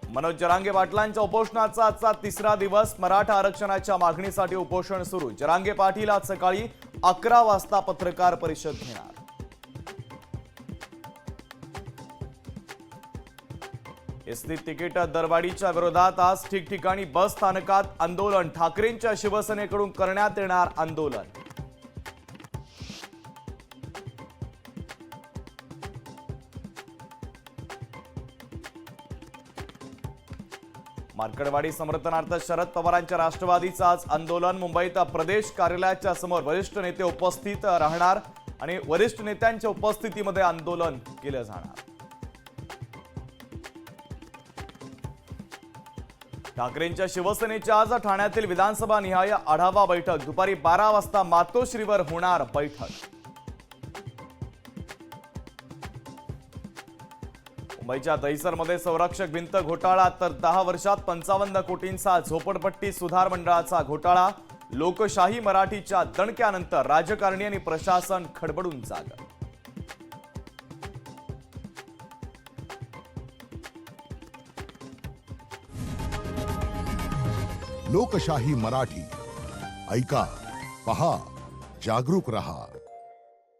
मनोज जरांगे पाटलांच्या उपोषणाचा आजचा तिसरा दिवस। मराठा आरक्षणाच्या मागणीसाठी उपोषण सुरू। जरांगे पाटील आज सकाळी 11 वाजता पत्रकार परिषद घेणार। एसटी तिकीट दरवाढीच्या विरोधात आज ठिकठिकाणी बस स्थानकात आंदोलन। ठाकरेंच्या शिवसेनेकडून करण्यात येणार आंदोलन। मार्कडवाडी समर्थनार्थ शरद पवारांच्या राष्ट्रवादीचं आज आंदोलन। मुंबईत प्रदेश कार्यालयाच्या समोर वरिष्ठ नेते उपस्थित राहणार आणि वरिष्ठ नेत्यांच्या उपस्थितीमध्ये आंदोलन केलं जाणार। ठाकरेंच्या शिवसेनेची आज ठाण्यातील विधानसभा निहाय आढावा बैठक। दुपारी 12 वाजता मातोश्रीवर होणार बैठक। मुंबईच्या दहिसरमध्ये संरक्षक भिंत घोटाळा तर 10 वर्षात 55 कोटींचा झोपडपट्टी सुधार मंडळाचा घोटाळा। लोकशाही मराठीच्या दणक्यानंतर राजकारणी आणि प्रशासन खडबडून जागं। लोकशाही मराठी ऐका, पहा, जागरूक रहा।